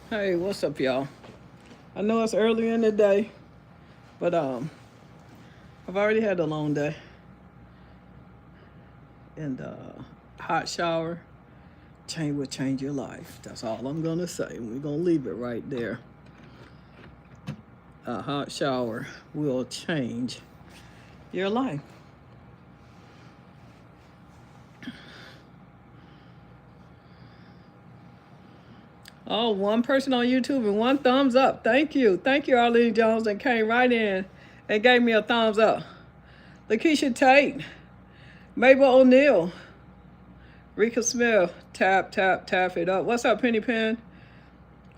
Hey, what's up, y'all? I know it's early in the day, but I've already had a long day and hot shower will change your life. That's all I'm gonna say. We're gonna leave it right there. A hot shower will change your life. Oh, one person on YouTube and one thumbs up. Thank you. Thank you, Arlene Jones, that came right in and gave me a thumbs up. Lakeisha Tate, Mabel O'Neill, Rika Smith, tap it up. What's up, Penny Pen?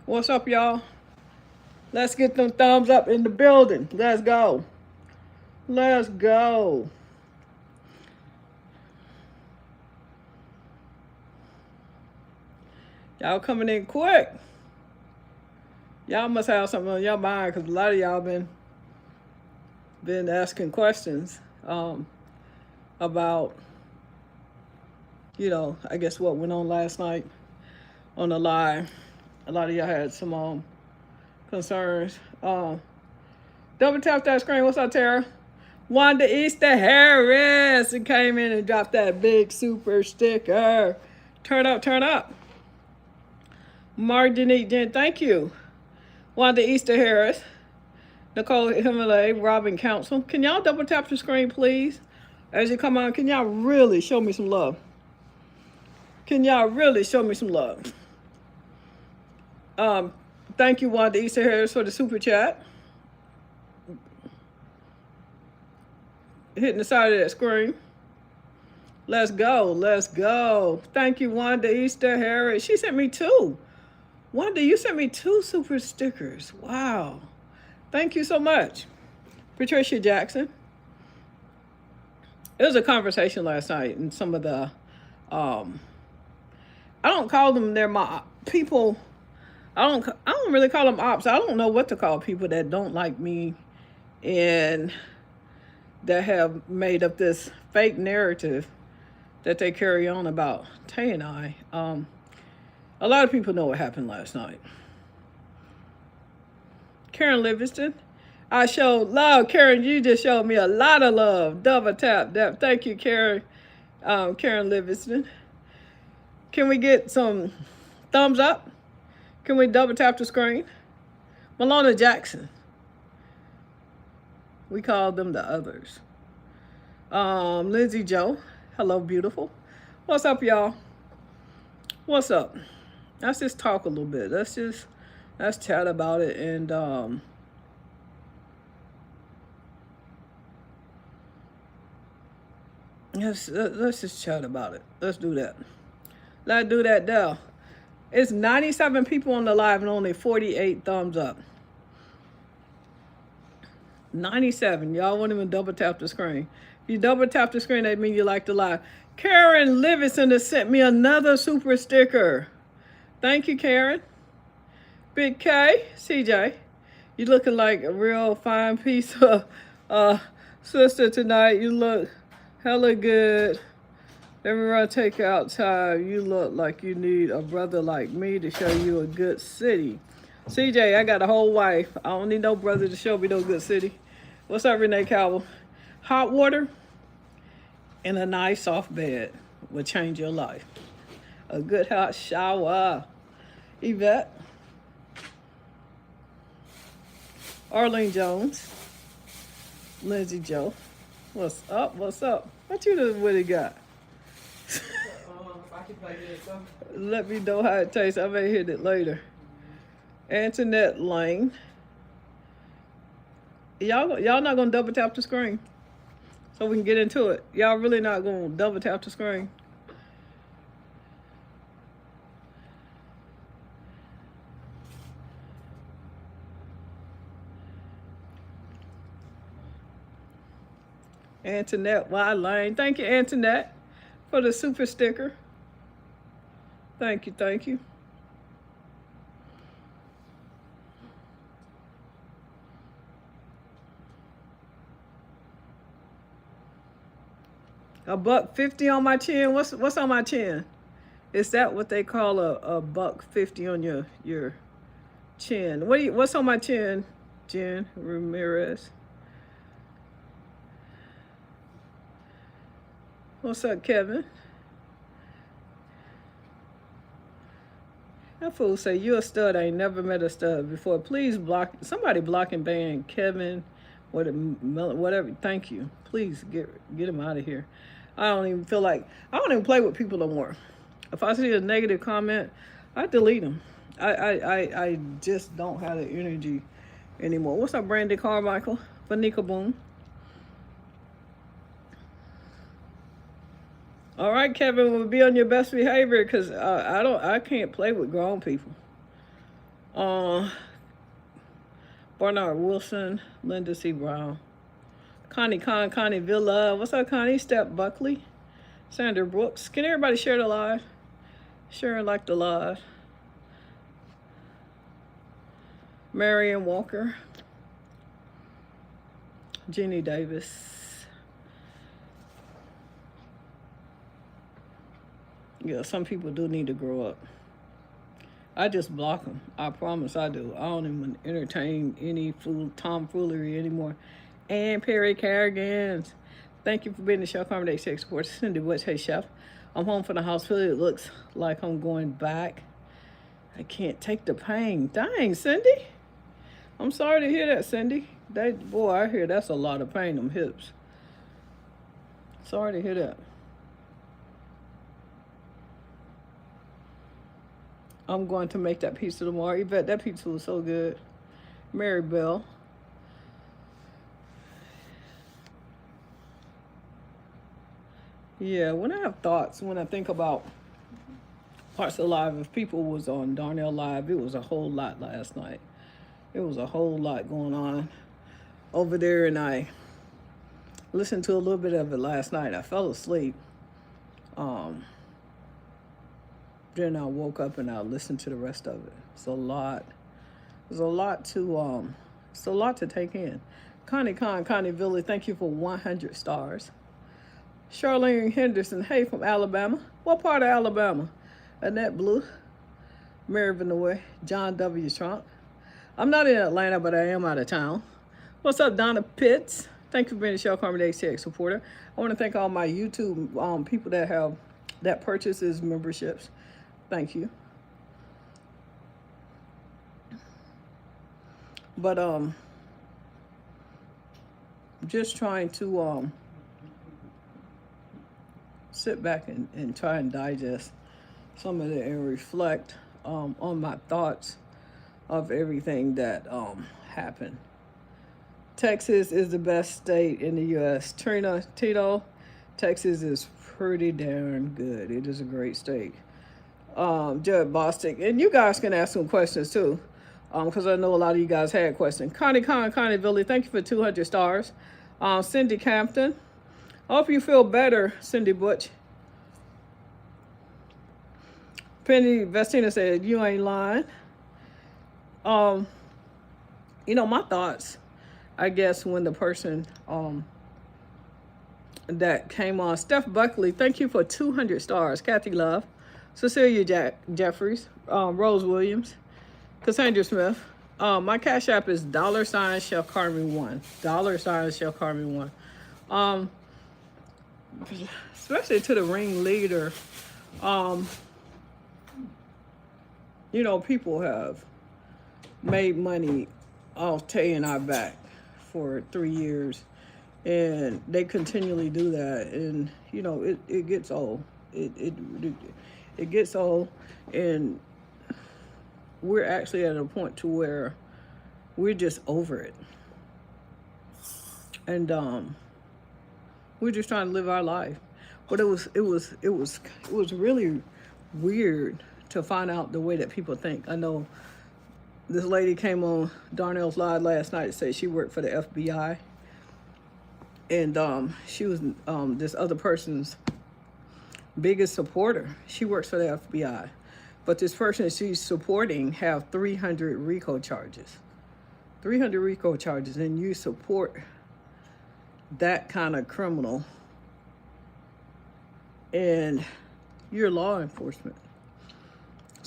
What's up, y'all? Let's get them thumbs up in the building. Let's go. Let's go. Y'all coming in quick. Y'all must have something on your mind because a lot of y'all been asking questions about, I guess what went on last night on the live. A lot of y'all had some concerns. Double tap that screen. What's up, Tara? Wanda Easter Harris and came in and dropped that big super sticker. Turn up, turn up. Marginique Jen, thank you. Wanda Easter Harris. Nicole Himalay, Robin Council. Can y'all double tap the screen, please? As you come on, can y'all really show me some love? Can y'all really show me some love? Thank you, Wanda Easter Harris, for the super chat. Hitting the side of that screen. Let's go, let's go. Thank you, Wanda Easter Harris. She sent me 2. Wanda, you sent me 2 super stickers. Wow. Thank you so much. Patricia Jackson. It was a conversation last night, and some of the, I don't call them, they're my people. I don't really call them ops. I don't know what to call people that don't like me and that have made up this fake narrative that they carry on about Tay and I. A lot of people know what happened last night. Karen Livingston, I showed love. Karen, you just showed me a lot of love. Double tap. Thank you, Karen. Karen Livingston. Can we get some thumbs up? Can we double tap the screen? Malona Jackson. We call them the others. Lindsay Joe. Hello, beautiful. What's up, y'all? What's up? Let's just talk a little bit. Let's chat about it and let's just chat about it. Let's do that. Let's do that now. It's 97 people on the live and only 48 thumbs up. 97. Y'all won't even double tap the screen. If you double tap the screen, that means you like the live. Karen Livingston has sent me another super sticker. Thank you, Karen. Big K, CJ, you looking like a real fine piece of sister tonight. You look hella good. Everyone take out time. You look like you need a brother like me to show you a good city. CJ, I got a whole wife. I don't need no brother to show me no good city. What's up, Renee Cowell? Hot water and a nice soft bed will change your life. A good hot shower. Yvette. Arlene Jones. Lindsay Joe. What's up? What's up? What you done really got? Let me know how it tastes. I may hit it later. Antoinette Lane. Y'all not gonna double tap the screen so we can get into it. Y'all really not gonna double tap the screen. Antoinette Y Lane. Thank you, Antoinette, for the super sticker. Thank you, thank you. $1.50 on my chin. What's on my chin? Is that what they call a $1.50 on your chin. What's on my chin? Jen Ramirez. What's up, Kevin? That fool say you a stud. I ain't never met a stud before. Please block somebody, block and ban Kevin, whatever. Thank you. Please get him out of here. I don't even play with people no more. If I see a negative comment, I delete them. I just don't have the energy anymore. What's up, Brandy Carmichael? Vanika Boom. All right, Kevin, we'll be on your best behavior because I can't play with grown people. Barnard Wilson, Linda C. Brown, Connie Khan, Connie Villa. What's up, Connie? Step Buckley, Sandra Brooks. Can everybody share the live? Share and like the live. Marion Walker, Jeannie Davis. Yeah, some people do need to grow up. I just block them. I promise I do. I don't even entertain any tomfoolery anymore. And Perry Carrigans. Thank you for being the show. Carmen HTX supporter. Cindy Woods. Hey, Chef. I'm home from the hospital. It looks like I'm going back. I can't take the pain. Dang, Cindy. I'm sorry to hear that, Cindy. Boy, I hear that's a lot of pain, them hips. Sorry to hear that. I'm going to make that pizza tomorrow. Yvette, that pizza was so good. Mary Bell. Yeah, when I have thoughts, when I think about parts of live, if people was on Darnell Live, it was a whole lot last night. It was a whole lot going on over there, and I listened to a little bit of it last night. I fell asleep. Then I woke up and I listened to the rest of it. It's a lot. There's a lot to take in. Connie Khan, Connie Villa, thank you for 100 stars. Charlene Henderson, hey, from Alabama. What part of Alabama? Annette Blue, Mary Vinoy, John W. Trump. I'm not in Atlanta, but I am out of town. What's up, Donna Pitts? Thank you for being a show, Carmen HTX supporter. I want to thank all my YouTube people that purchases memberships. Thank you. But just trying to sit back and try and digest some of it and reflect on my thoughts of everything that happened. Texas is the best state in the U.S. Trina Tito, Texas is pretty darn good. It is a great state. Judd Bostic, and you guys can ask some questions too, because I know a lot of you guys had questions. Connie Khan, Connie Villy, thank you for 200 stars. Cindy Campton, I hope you feel better, Cindy Butch. Penny Vestina said, you ain't lying. You know, my thoughts, I guess, when the person that came on, Steph Buckley, thank you for 200 stars. Kathy Love, Cecilia Jeffries, Rose Williams, Cassandra Smith. My Cash App is $ Chef Carmen 1. $ Chef Carmen 1. Especially to the ringleader. You know, people have made money off Tay and I back for 3 years, and they continually do that, and you know, it gets old. It gets old, and we're actually at a point to where we're just over it, and we're just trying to live our life. But it was really weird to find out the way that people think. I know this lady came on Darnell's Live last night and said she worked for the FBI, and she was this other person's biggest supporter. She works for the FBI, but this person she's supporting have 300 RICO charges. 300 RICO charges, and you support that kind of criminal, and you're law enforcement.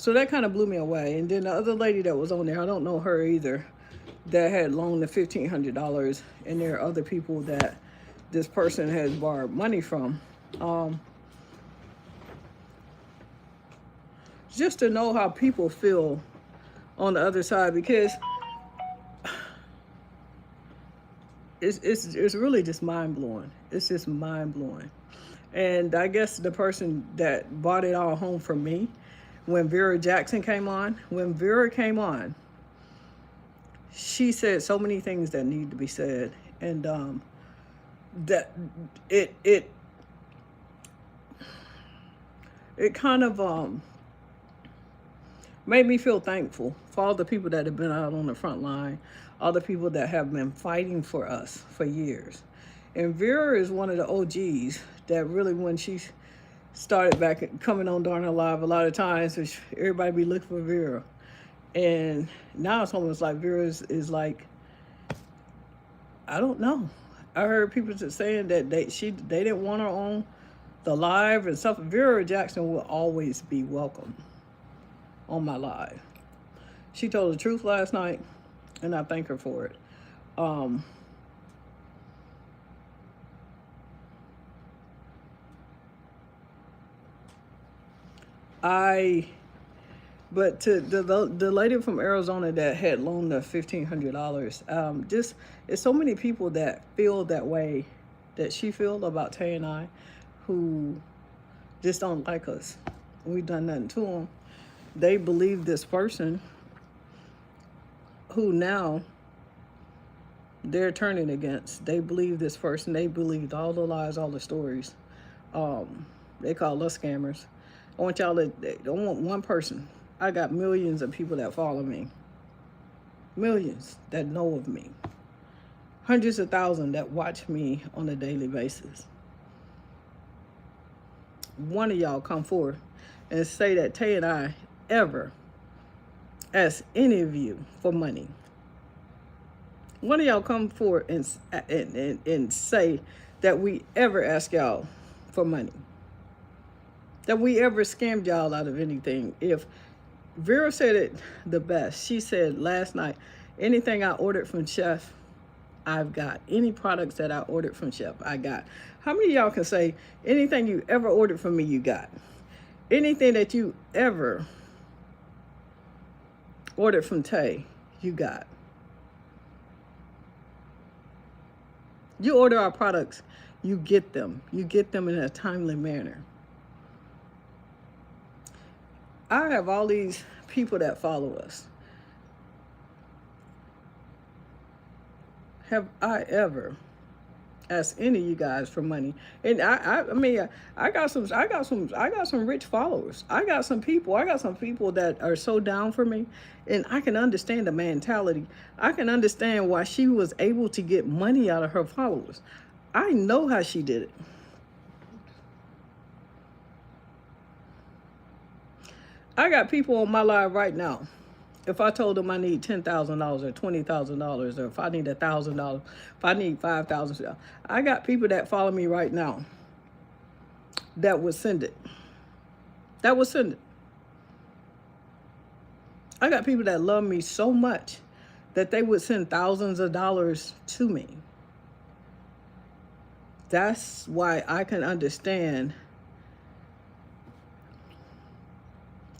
So that kind of blew me away. And then the other lady that was on there, I don't know her either, that had loaned the $1,500, and there are other people that this person has borrowed money from. Just to know how people feel on the other side, because it's really just mind-blowing. It's just mind-blowing. And I guess the person that bought it all home for me, when Vera Jackson came on, she said so many things that need to be said. And that it kind of made me feel thankful for all the people that have been out on the front line, all the people that have been fighting for us for years. And Vera is one of the OGs that really, when she started back coming on Darn Alive, a lot of times everybody be looking for Vera. And now it's almost like Vera is like, I don't know. I heard people saying that they didn't want her on the live and stuff. Vera Jackson will always be welcome on my live. She told the truth last night, and I thank her for it. But to the lady from Arizona that had loaned the $1,500, just, it's so many people that feel that way that she feels about Tay and I, who just don't like us. We've done nothing to them. They believe this person who now they're turning against. They believe this person. They believed all the lies, all the stories. They call us scammers. I want y'all to, I don't want one person. I got millions of people that follow me. Millions that know of me. Hundreds of thousands that watch me on a daily basis. One of y'all come forward and say that Tay and I ever ask any of you for money. One of y'all come forward and say that we ever ask y'all for money. That we ever scammed y'all out of anything. If Vera said it the best, she said last night, anything I ordered from Chef, I've got. Any products that I ordered from Chef, I got. How many of y'all can say anything you ever ordered from me, you got? Anything that you ever ordered from Tay, you got. You order our products, you get them. You get them in a timely manner. I have all these people that follow us. Have I ever asked any of you guys for money? And I mean, I got some rich followers. I got some people that are so down for me, and I can understand the mentality. I can understand why she was able to get money out of her followers. I know how she did it. I got people on my live right now. If I told them I need $10,000 or $20,000, or if I need $1,000, if I need $5,000, I got people that follow me right now that would send it. That would send it. I got people that love me so much that they would send thousands of dollars to me. That's why I can understand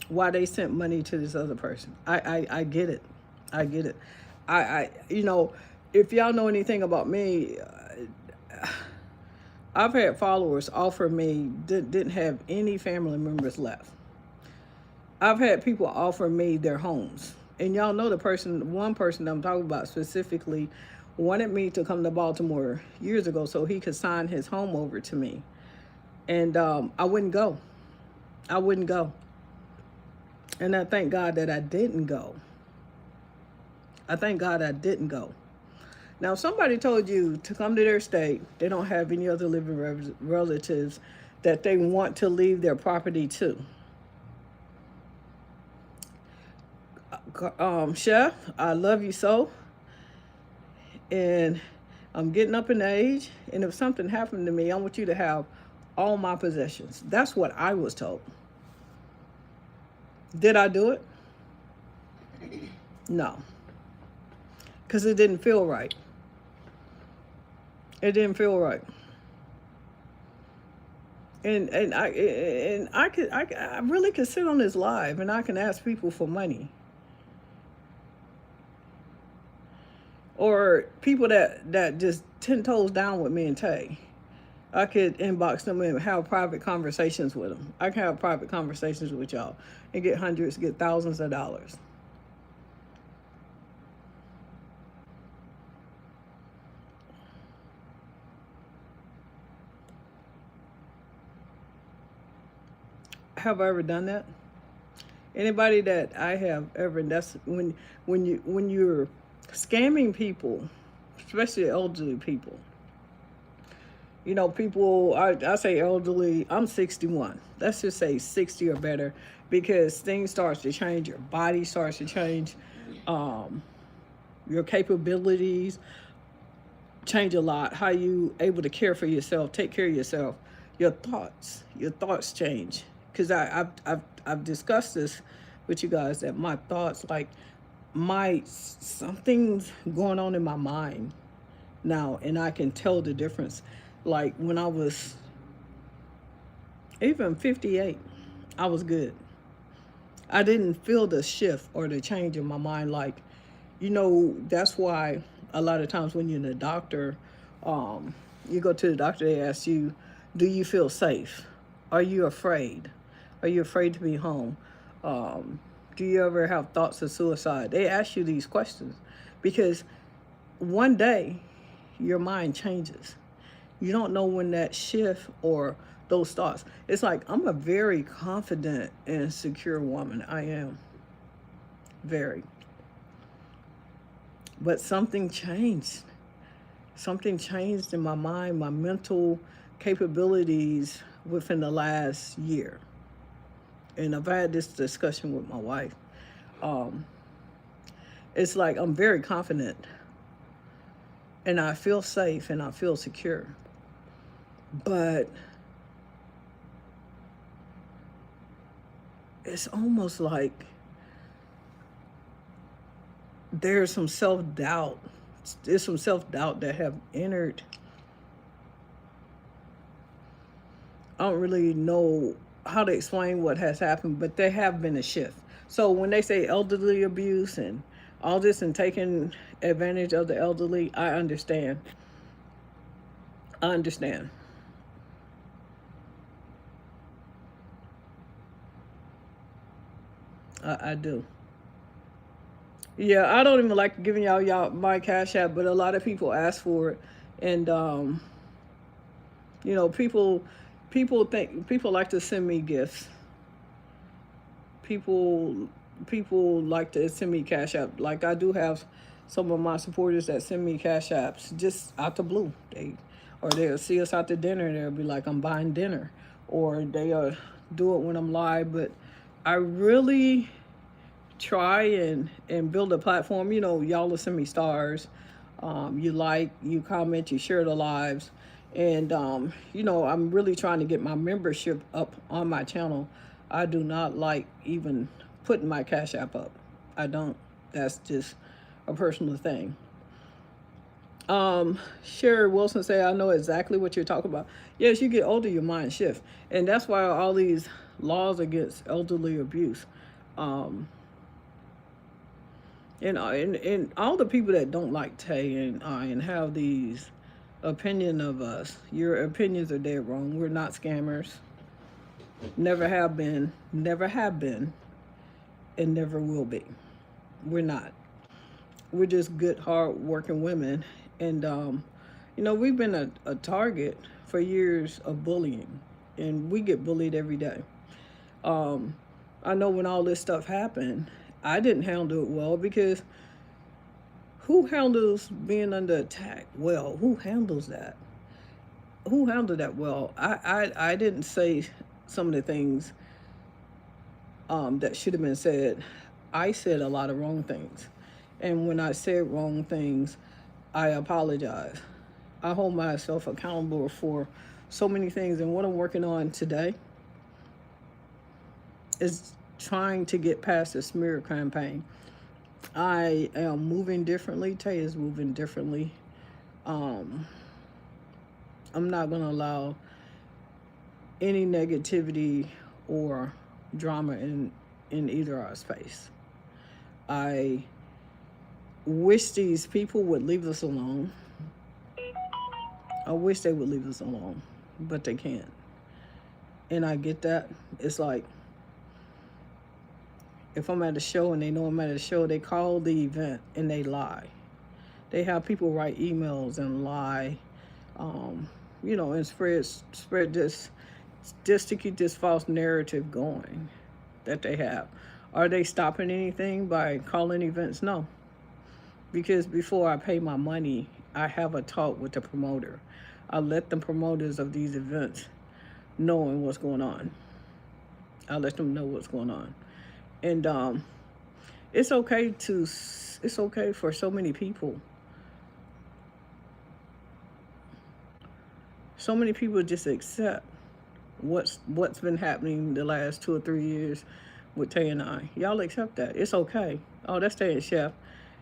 why they sent money to this other person. I get it. I get it. You know, if y'all know anything about me, I've had followers offer me, didn't have any family members left. I've had people offer me their homes. And y'all know one person I'm talking about specifically wanted me to come to Baltimore years ago so he could sign his home over to me. And I wouldn't go. I wouldn't go. And I thank God that I didn't go. I thank God I didn't go. Now, if somebody told you to come to their state, they don't have any other living relatives that they want to leave their property to. Chef, I love you so. And I'm getting up in age. And if something happened to me, I want you to have all my possessions. That's what I was told. Did I do it? No, because it didn't feel right. It didn't feel right. And I really could sit on this live and I can ask people for money, or people that just 10 toes down with me and Tay. I could inbox them and have private conversations with them. I can have private conversations with y'all and get hundreds, get thousands of dollars. Have I ever done that? Anybody that I have ever, that's when you're scamming people, especially elderly people. You know, people, I say elderly, I'm 61. Let's just say 60 or better, because things starts to change, your body starts to change, your capabilities change a lot, how you able to care for yourself, take care of yourself, your thoughts change. Because I've discussed this with you guys, that my thoughts, like something's going on in my mind now, and I can tell the difference. Like when I was even 58, I was good. I didn't feel the shift or the change in my mind. Like, you know, that's why a lot of times when you're in the doctor, you go to the doctor, they ask you, do you feel safe? Are you afraid? Are you afraid to be home? Do you ever have thoughts of suicide? They ask you these questions because one day your mind changes. You don't know when that shift or those thoughts. It's like, I'm a very confident and secure woman. I am. Very. But something changed. Something changed in my mind, my mental capabilities within the last year. And I've had this discussion with my wife. It's like I'm very confident and I feel safe and I feel secure. But it's almost like there's some self-doubt. There's some self-doubt that have entered. I don't really know how to explain what has happened, but there have been a shift. So when they say elderly abuse and all this and taking advantage of the elderly, I understand. I understand. I do. Yeah, I don't even like giving y'all my cash app, but a lot of people ask for it, and you know, people like to send me gifts. People people like to send me cash app. Like I do have some of my supporters that send me cash apps just out the blue. They'll see us out to dinner and they'll be like, I'm buying dinner, or they'll do it when I'm live. But I really try and build a platform. You know, y'all will send me stars. You comment, you share the lives. And, you know, I'm really trying to get my membership up on my channel. I do not like even putting my cash app up. I don't. That's just a personal thing. Sherry Wilson say, I know exactly what you're talking about. Yes, you get older, your mind shifts. And that's why all these laws against elderly abuse. And all the people that don't like Tay and have these opinion of us, your opinions are dead wrong. We're not scammers. Never have been, and never will be. We're not. We're just good, hard-working women. And, you know, we've been a target for years of bullying. And we get bullied every day. I know when all this stuff happened, I didn't handle it well, because who handles being under attack well? Who handles that? Who handled that well? I didn't say some of the things that should have been said. I said a lot of wrong things. And when I said wrong things, I apologize. I hold myself accountable for so many things. And what I'm working on today is trying to get past the smear campaign. I am moving differently. Tay is moving differently. Um, I'm not going to allow any negativity or drama in either our space. I wish these people would leave us alone. I wish they would leave us alone, but they can't. And I get that. It's like, if I'm at a show and they know I'm at a show, they call the event and they lie. They have people write emails and lie, and spread this, just to keep this false narrative going that they have. Are they stopping anything by calling events? No. Because before I pay my money, I have a talk with the promoter. I let the promoters of these events knowing what's going on. I let them know what's going on. And it's okay for so many people. So many people just accept what's been happening the last 2 or 3 years with Tay and I. Y'all accept that. It's okay. Oh, that's Tay and Chef.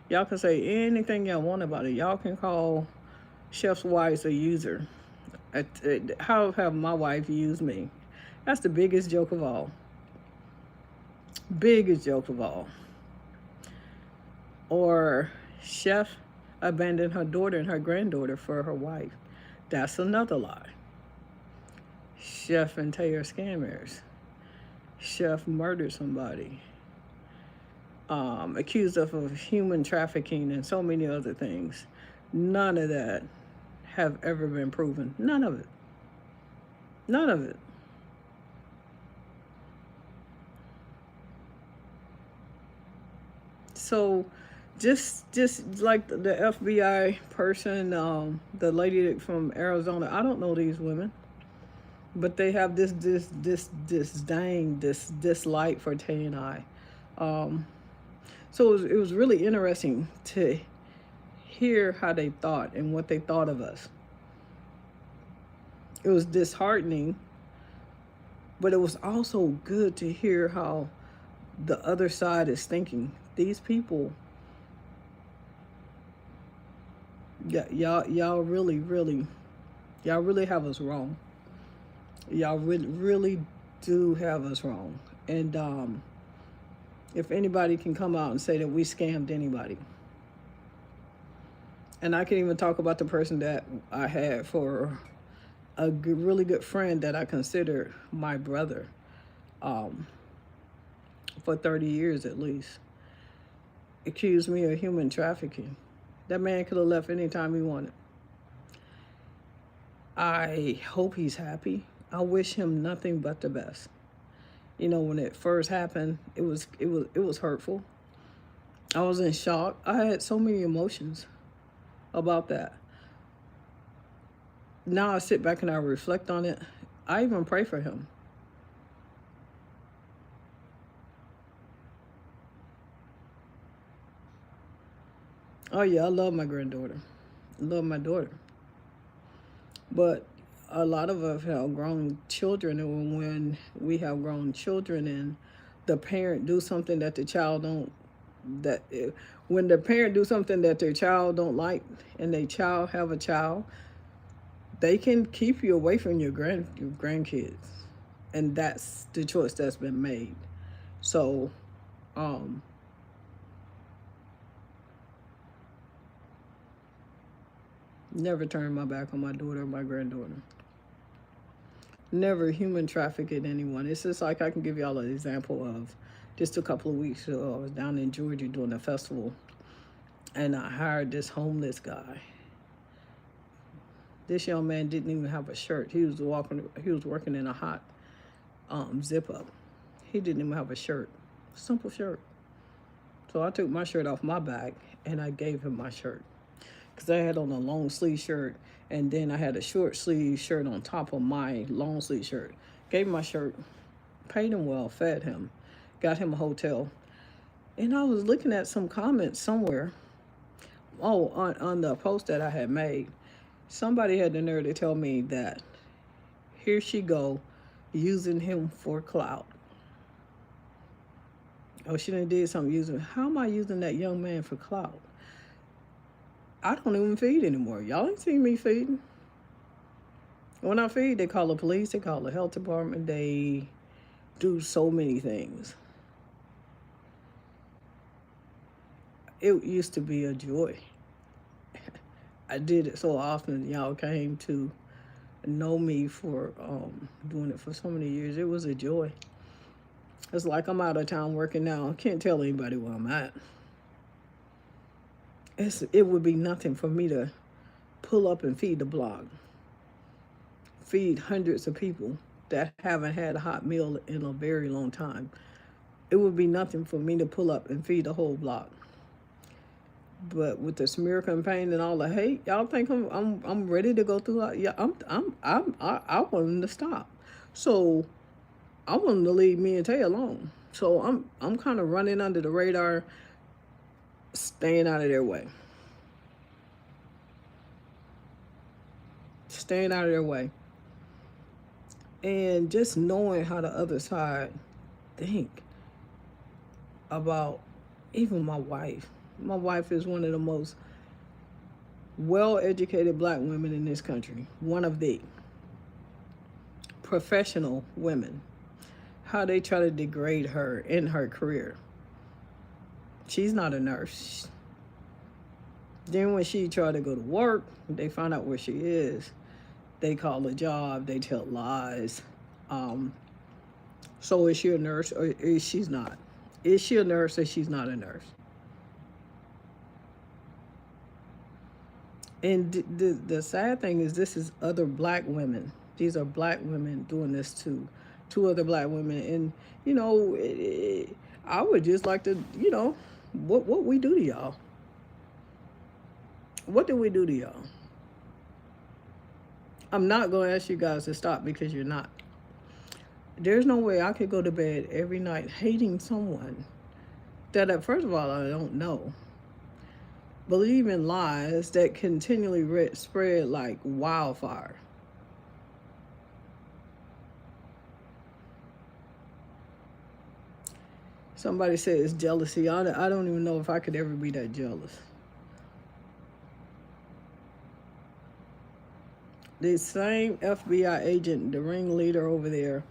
Y'all can say anything y'all want about it. Y'all can call Chef's wife a user. How have my wife used me? That's the biggest joke of all. Biggest joke of all. Or Chef abandoned her daughter and her granddaughter for her wife. That's another lie. Chef and Tay are scammers. Chef murdered somebody. Accused of human trafficking and so many other things. None of that have ever been proven. None of it. None of it. So just like the FBI person, the lady from Arizona, I don't know these women, but they have this disdain, this dislike for Tay and I. So it was really interesting to hear how they thought and what they thought of us. It was disheartening, but it was also good to hear how the other side is thinking. These people, y'all really have us wrong. Y'all really do have us wrong. And if anybody can come out and say that we scammed anybody. And I can even talk about the person that I had for a really good friend that I considered my brother, for 30 years at least. Accused me of human trafficking. That man could have left anytime he wanted. I hope he's happy. I wish him nothing but the best. You know, when it first happened, it was hurtful. I was in shock. I had so many emotions about that. Now I sit back and I reflect on it. I even pray for him. Oh yeah, I love my granddaughter. I love my daughter. But a lot of us have grown children, and when we have grown children and the parent do something that the child don't, when the parent do something that their child don't like, and their child have a child, they can keep you away from your grandkids, and that's the choice that's been made. So, never turn my back on my daughter or my granddaughter. Never human trafficked anyone. It's just like I can give y'all an example of just a couple of weeks ago. I was down in Georgia doing a festival, and I hired this homeless guy. This young man didn't even have a shirt. He was working in a hot zip up. He didn't even have a shirt. Simple shirt. So I took my shirt off my back and I gave him my shirt. Because I had on a long sleeve shirt, and then I had a short sleeve shirt on top of my long sleeve shirt. Gave him my shirt, paid him well, fed him, got him a hotel. And I was looking at some comments somewhere, on the post that I had made. Somebody had the nerve to tell me that here she go using him for clout. Oh, she done did something using. How am I using that young man for clout? I don't even feed anymore. Y'all ain't seen me feeding. When I feed, they call the police, they call the health department, they do so many things. It used to be a joy. I did it so often. Y'all came to know me for doing it for so many years. It was a joy. It's like I'm out of town working now. I can't tell anybody where I'm at. It would be nothing for me to pull up and feed the block, feed hundreds of people that haven't had a hot meal in a very long time. It would be nothing for me to pull up and feed the whole block. But with the smear campaign and all the hate, y'all think I'm ready to go through? Yeah, I want them to stop. So I want them to leave me and Tay alone. So I'm kind of running under the radar, staying out of their way. Staying out of their way. And just knowing how the other side think about even my wife. My wife is one of the most well-educated black women in this country. One of the professional women. How they try to degrade her in her career. She's not a nurse. Then when she tried to go to work, they find out where she is. They call a job, they tell lies. So is she a nurse or is she not? Is she a nurse or she's not a nurse? And the sad thing is this is other black women. These are black women doing this to two other black women. And, you know, I would just like to, you know, what we do to y'all. What did we do to y'all? I'm not going to ask you guys to stop because you're not. There's no way I could go to bed every night hating someone that, first of all, I don't know. Believe in lies that continually spread like wildfire. Somebody said it's jealousy. I don't even know if I could ever be that jealous. The same FBI agent, the ringleader over there,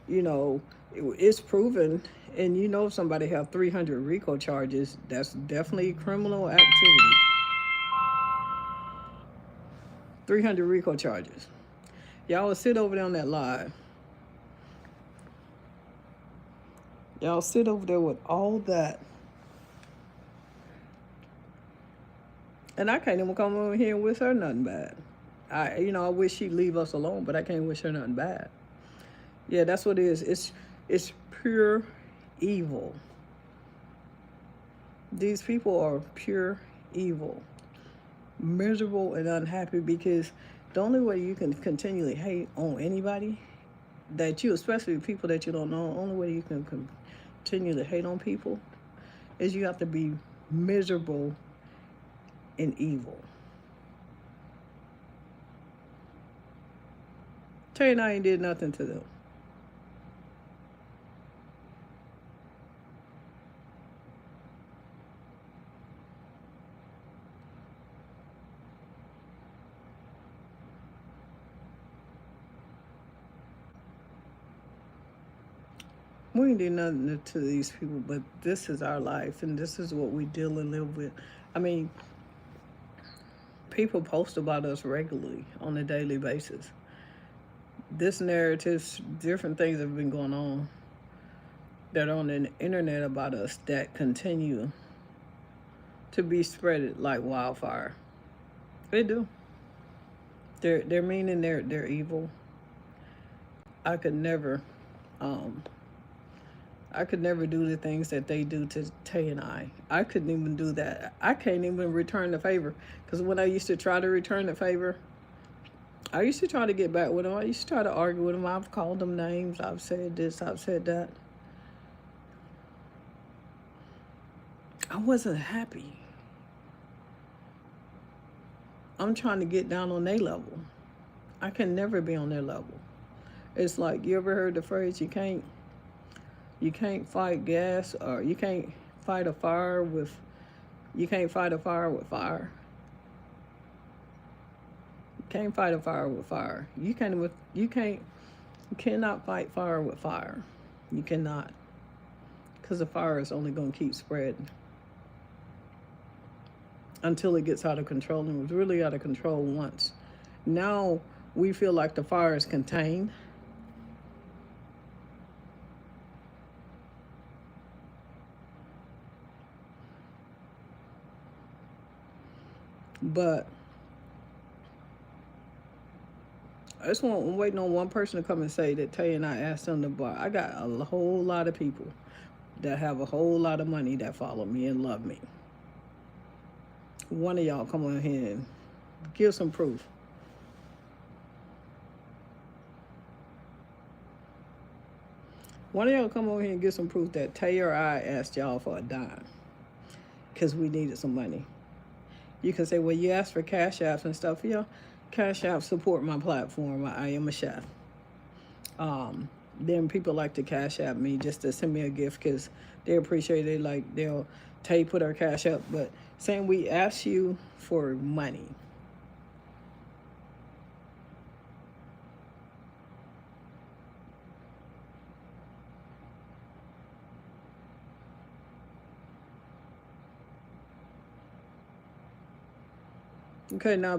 you know, it's proven, and you know if somebody have 300 RICO charges, that's definitely criminal activity. 300 RICO charges. Y'all will sit over there on that live. Y'all sit over there with all that. And I can't even come over here and wish her nothing bad. I wish she'd leave us alone, but I can't wish her nothing bad. Yeah, that's what it is. It's pure evil. These people are pure evil. Miserable and unhappy because the only way you can continually hate on anybody especially people that you don't know, the only way you can continue to hate on people is you have to be miserable and evil. Tay and I ain't did nothing to them. We ain't did nothing to these people, but this is our life, and this is what we deal and live with. I mean, people post about us regularly on a daily basis. This narrative, different things have been going on that are on the internet about us that continue to be spread like wildfire. They do. They're mean and they're evil. I could never do the things that they do to Tay and I. I couldn't even do that. I can't even return the favor. Because when I used to try to return the favor, I used to try to get back with them. I used to try to argue with them. I've called them names. I've said this. I've said that. I wasn't happy. I'm trying to get down on their level. I can never be on their level. It's like, you ever heard the phrase, you can't You can't fight gas, or you can't fight a fire with, you can't fight a fire with fire. You can't fight a fire with fire. You cannot fight fire with fire. You cannot. Because the fire is only going to keep spreading until it gets out of control. And it was really out of control once. Now we feel like the fire is contained. But I'm waiting on one person to come and say that Tay and I asked them to buy. I got a whole lot of people that have a whole lot of money that follow me and love me. One of y'all come on here and give some proof. One of y'all come over here and give some proof that Tay or I asked y'all for a dime because we needed some money. You can say, well, you asked for cash apps and stuff. Yeah, cash apps support my platform. I am a chef. Then people like to cash app me just to send me a gift because they appreciate it. Like they'll Tay put our cash up, but saying we ask you for money. Okay, now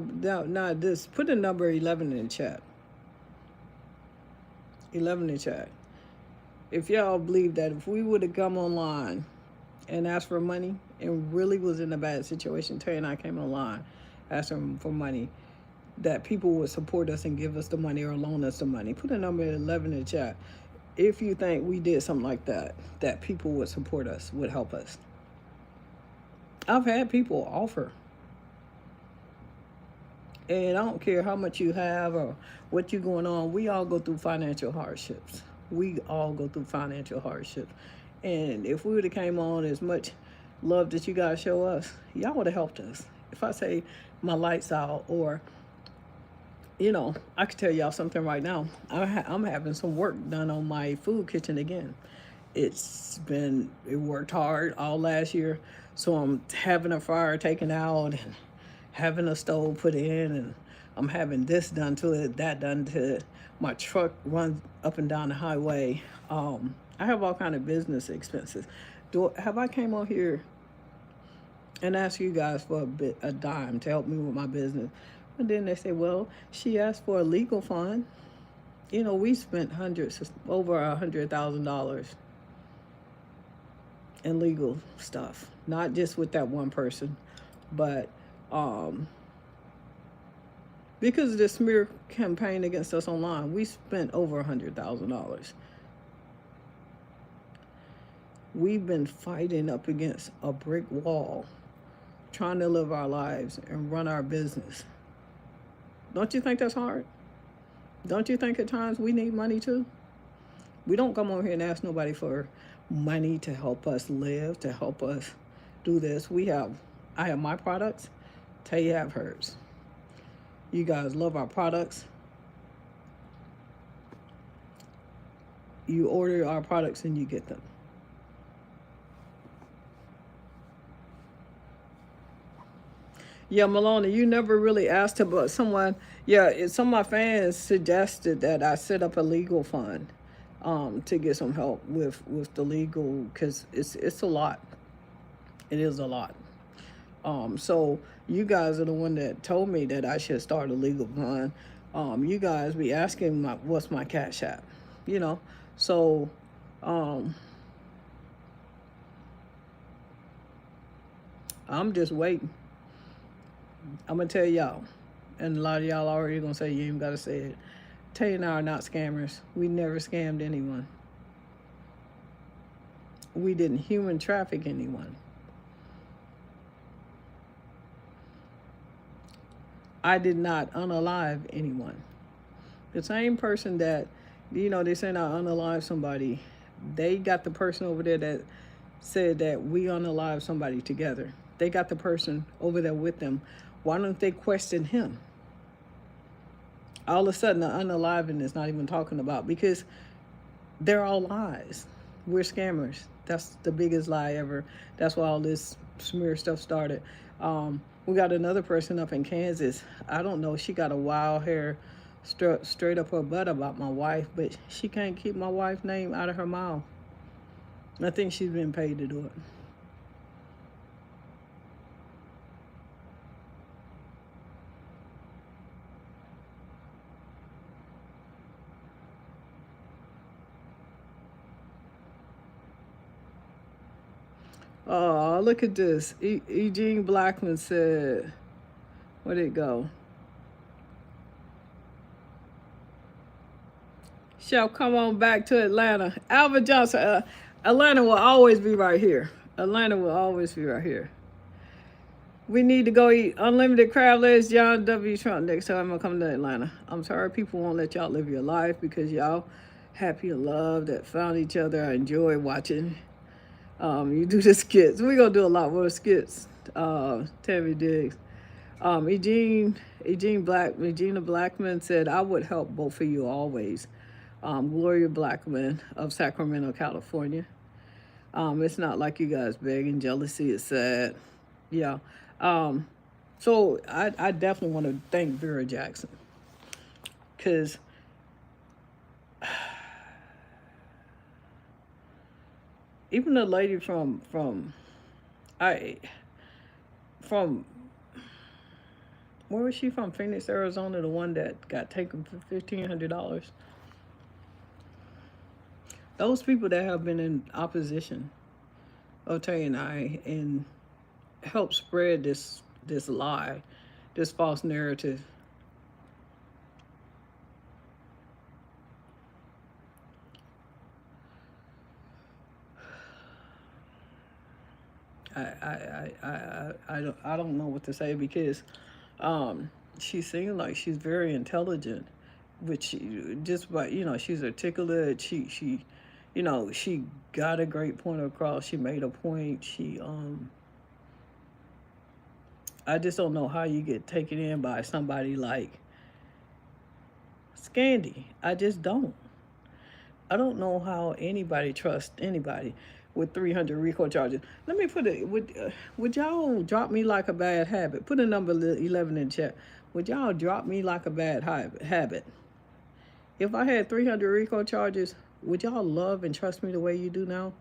this, put the number 11 in the chat. 11 in the chat. If y'all believe that if we would have come online and asked for money and really was in a bad situation, Tay and I came online asking for money, that people would support us and give us the money or loan us the money. Put a number 11 in the chat. If you think we did something like that, that people would support us, would help us. I've had people offer. And I don't care how much you have or what you're going on. We all go through financial hardships. We all go through financial hardships. And if we would have came on as much love that you guys show us, y'all would have helped us. If I say my lights out, or, you know, I could tell y'all something right now. I'm having some work done on my food kitchen again. It worked hard all last year. So I'm having a fryer taken out and having a stove put in, and I'm having this done to it, that done to it. My truck runs up and down the highway. I have all kind of business expenses. Have I came on here and asked you guys for a dime to help me with my business? And then they say, well, she asked for a legal fund. You know, we spent over $100,000 in legal stuff, not just with that one person, but because of the smear campaign against us online, we spent over $100,000. We've been fighting up against a brick wall, trying to live our lives and run our business. Don't you think that's hard? Don't you think at times we need money too? We don't come over here and ask nobody for money to help us live, to help us do this. I have my products. Tay have hers. You guys love our products. You order our products and you get them. Yeah, Maloney, you never really asked about someone. Yeah, some of my fans suggested that I set up a legal fund to get some help with the legal, because it's a lot. It is a lot. So you guys are the one that told me that I should start a legal fund. You guys be asking what's my cash app, you know? So, I'm just waiting. I'm gonna tell y'all, and a lot of y'all already gonna say, you ain't gotta say it. Tay and I are not scammers. We never scammed anyone. We didn't human traffic anyone. I did not unalive anyone. The same person that, you know, they said I unalive somebody, they got the person over there that said that we unalive somebody together. They got the person over there with them. Why don't they question him? All of a sudden, the unaliving is not even talking about, because they're all lies. We're scammers. That's the biggest lie ever. That's why all this smear stuff started. We got another person up in Kansas. I don't know. She got a wild hair straight up her butt about my wife, but she can't keep my wife's name out of her mouth. I think she's been paid to do it. Oh, look at this. Eugene Blackman said, where'd it go? Shall come on back to Atlanta. Albert Johnson, Atlanta will always be right here. Atlanta will always be right here. We need to go eat unlimited crab legs, John W. Trump next time I come to Atlanta. I'm sorry people won't let y'all live your life because y'all happy and love that found each other. I enjoy watching you do the skits. We're going to do a lot more skits. Tammy Diggs. Regina Blackman said, I would help both of you always. Gloria Blackman of Sacramento, California. It's not like you guys begging. Jealousy is sad. Yeah. So I definitely want to thank Vera Jackson. Because even the lady from where was she from? Phoenix, Arizona, the one that got taken for $1,500. Those people that have been in opposition of Tay and I and help spread this lie, this false narrative. I don't know what to say because she seems like she's very intelligent, which just by she's articulate. She she got a great point across. She made a point. I just don't know how you get taken in by somebody like Scandy. I just don't. I don't know how anybody trusts anybody with 300 RICO charges. Let me put it, would y'all drop me like a bad habit? Put a number 11 in chat. Would y'all drop me like a bad habit? If I had 300 RICO charges, would y'all love and trust me the way you do now?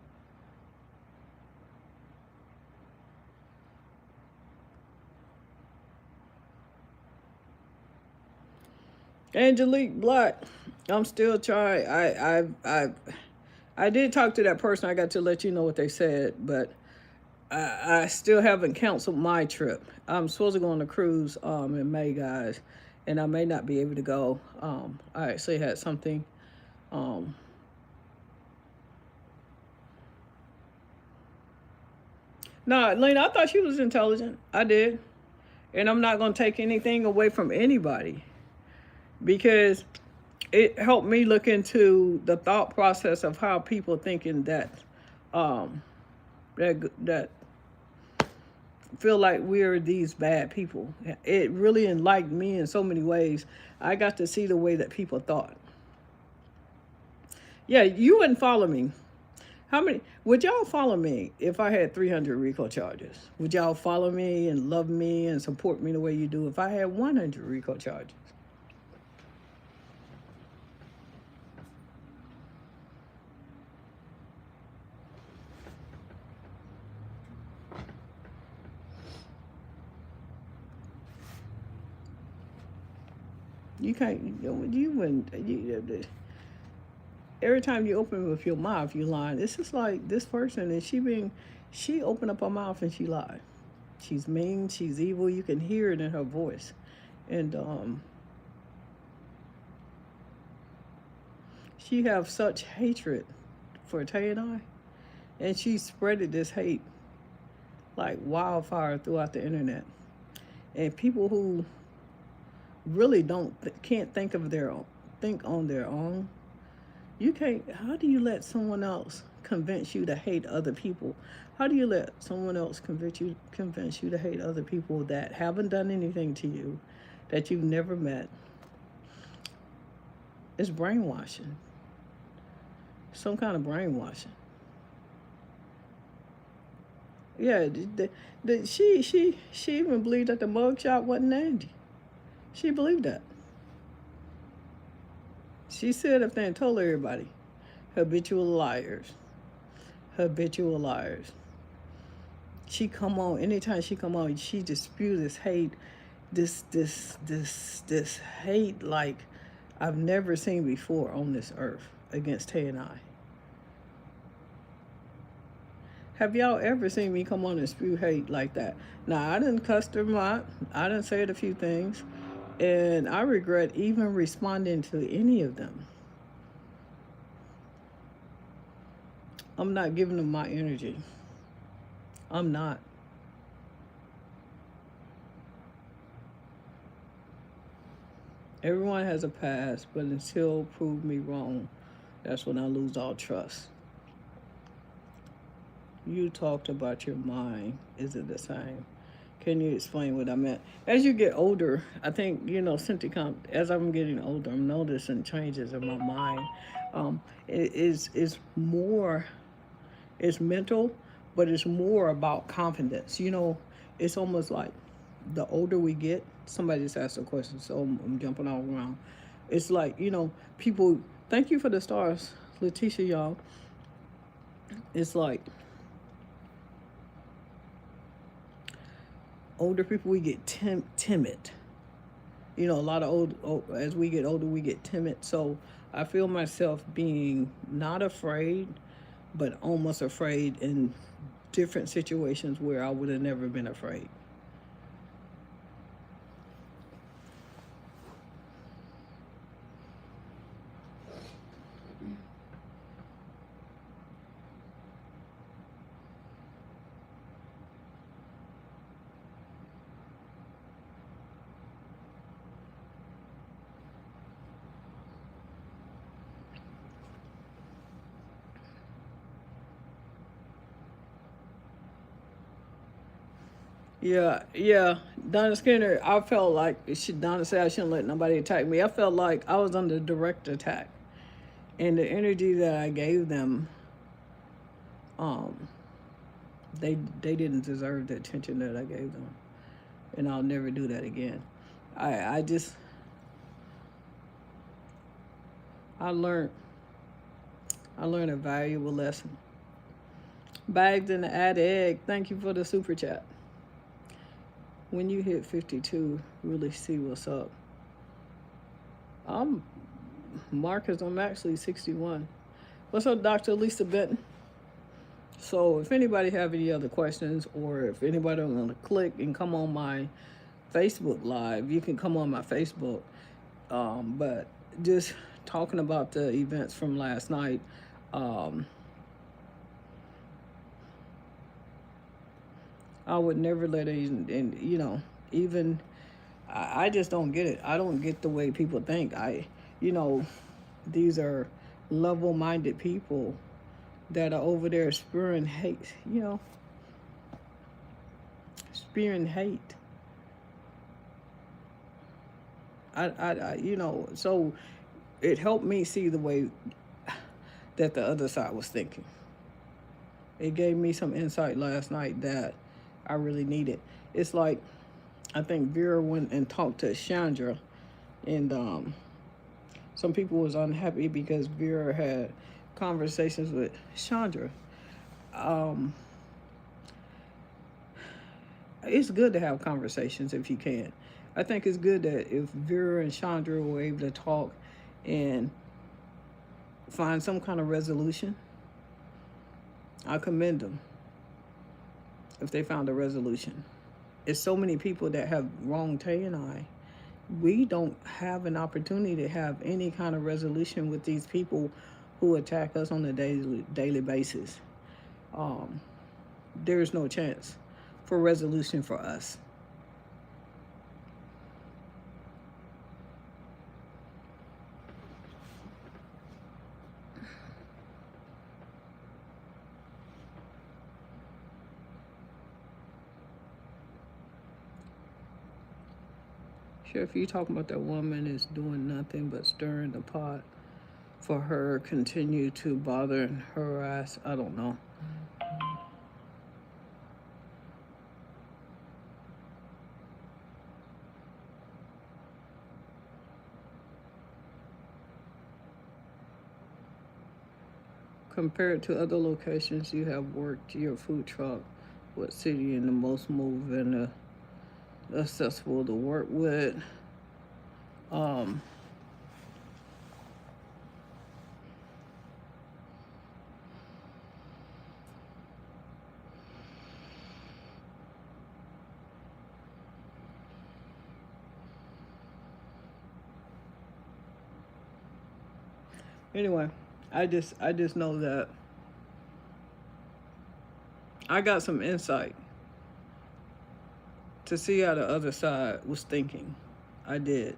Angelique Black, I'm still trying. I did talk to that person. I got to let you know what they said, but I still haven't canceled my trip. I'm supposed to go on a cruise in May, guys, and I may not be able to go. I actually had something. No, Lena, I thought she was intelligent. I did. And I'm not going to take anything away from anybody because it helped me look into the thought process of how people thinking that that feel like we're these bad people. It really enlightened me in so many ways. I got to see the way that people thought. Yeah, you wouldn't follow me. How many would y'all follow me if I had 300 RICO charges? Would y'all follow me and love me and support me the way you do if I had 100 RICO charges? You can't. You wouldn't. Every time you open with your mouth, you lying. It's just like this person, and she opened up her mouth and she lied. She's mean. She's evil. You can hear it in her voice, and she have such hatred for Tay and I, and she spreaded this hate like wildfire throughout the internet, and people who really can't think on their own. You can't. How do you let someone else convince you to hate other people? How do you let someone else convince you to hate other people that haven't done anything to you, that you've never met? It's brainwashing. Some kind of brainwashing. Yeah, she even believed that the mugshot wasn't Angie. She believed that. She said up there and told everybody, habitual liars, habitual liars. She come on anytime she come on, she just spew this hate, this hate like I've never seen before on this earth against Tay and I. Have y'all ever seen me come on and spew hate like that? Now, I didn't cuss them out. I didn't say a few things. And I regret even responding to any of them. I'm not giving them my energy. I'm not. Everyone has a past, but until prove me wrong, that's when I lose all trust. You talked about your mind. Is it the same? Can you explain what I meant? As you get older, I think, Cynthia, as I'm getting older, I'm noticing changes in my mind. It's more, it's mental, but it's more about confidence. It's almost like the older we get, somebody just asked a question, so I'm jumping all around. It's like, people, thank you for the stars, Letitia, y'all. It's like, older people, we get timid. A lot of as we get older, we get timid. So I feel myself being not afraid, but almost afraid in different situations where I would have never been afraid. Yeah. Donna Skinner, I felt like Donna said I shouldn't let nobody attack me. I felt like I was under direct attack. And the energy that I gave them, um, they didn't deserve the attention that I gave them. And I'll never do that again. I just I learned a valuable lesson. Bags in the attic, thank you for the super chat. When you hit 52, really see what's up. I'm Marcus, I'm actually 61. What's up, Dr. Lisa Benton? So if anybody have any other questions, or if anybody want to click and come on my Facebook Live, you can come on my Facebook. But just talking about the events from last night, I would never let even I just don't get it. I don't get the way people think. These are level-minded people that are over there spewing hate. Spewing hate. So it helped me see the way that the other side was thinking. It gave me some insight last night that I really needed. It's like, I think Vera went and talked to Chandra, and some people was unhappy because Vera had conversations with Chandra. It's good to have conversations if you can. I think it's good that if Vera and Chandra were able to talk and find some kind of resolution, I commend them if they found a resolution. It's so many people that have wronged Tay and I. We don't have an opportunity to have any kind of resolution with these people who attack us on a daily basis. There's no chance for resolution for us. Sure, if you talking about that woman is doing nothing but stirring the pot for her continue to bother and harass, I don't know. Compared to other locations you have worked, your food truck, what city in the most moving and accessible to work with? Um, anyway, I just know that I got some insight to see how the other side was thinking. I did.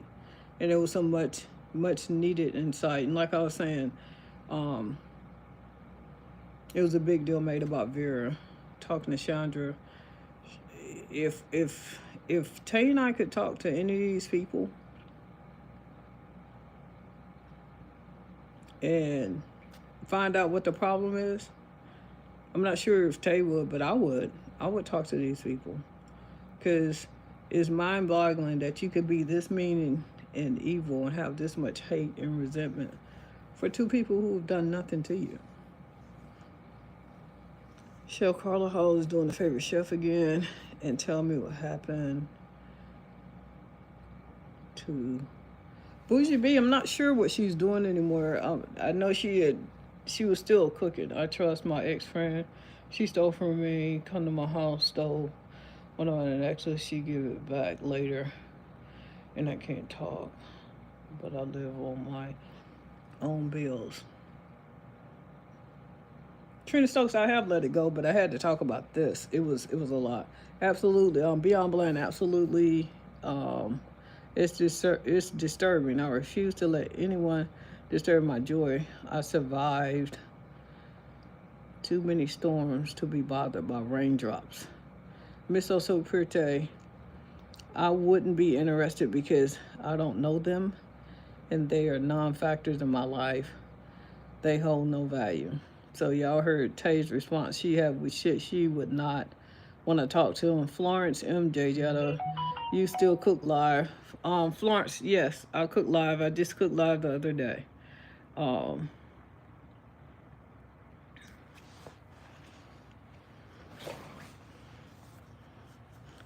And there was so much needed insight. And like I was saying, um, it was a big deal made about Vera talking to Chandra. If Tay and I could talk to any of these people and find out what the problem is, I'm not sure if Tay would, but I would. I would talk to these people. Because it's mind-boggling that you could be this mean and evil and have this much hate and resentment for two people who have done nothing to you. Shell Carla Hall is doing the favorite chef again, and tell me what happened to Bougie B. I'm not sure what she's doing anymore. I know she was still cooking. I trust my ex-friend. She stole from me, come to my house, stole one of my necklaces. She give it back later, and I can't talk, but I live on my own bills. Trina Stokes, I have let it go, but I had to talk about this. It was a lot. Absolutely. Beyond Bland, absolutely. It's disturbing. I refuse to let anyone disturb my joy. I survived too many storms to be bothered by raindrops. Miss Osopurte, I wouldn't be interested because I don't know them and they are non-factors in my life. They hold no value. So y'all heard Tay's response. She would not want to talk to him. Florence MJ Jetta, you still cook live. Florence, yes, I cook live. I just cooked live the other day.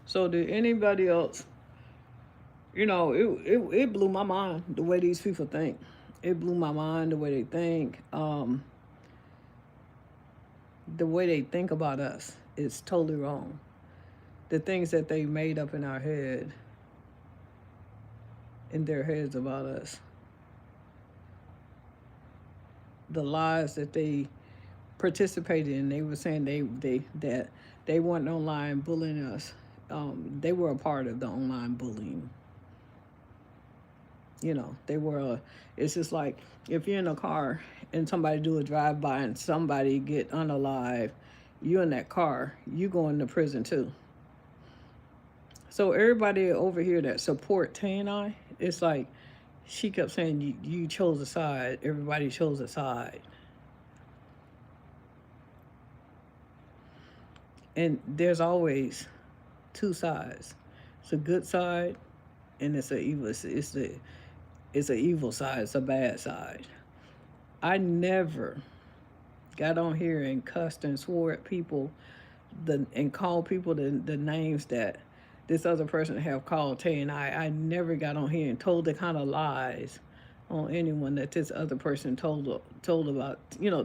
So did anybody else, it blew my mind the way these people think. It blew my mind the way they think. The way they think about us is totally wrong. The things that they made up in their heads about us. The lies that they participated in. They were saying that they weren't online bullying us. They were a part of the online bullying. They were. It's just like if you're in a car and somebody do a drive-by and somebody get unalive, you in that car, you going to prison too. So everybody over here that support Tay and I, it's like she kept saying you chose a side. Everybody chose a side. And there's always two sides. It's a good side, and it's an evil. It's an evil side. It's a bad side. I never got on here and cussed and swore at people, and called people the names that this other person have called Tay and I never got on here and told the kind of lies on anyone that this other person told about,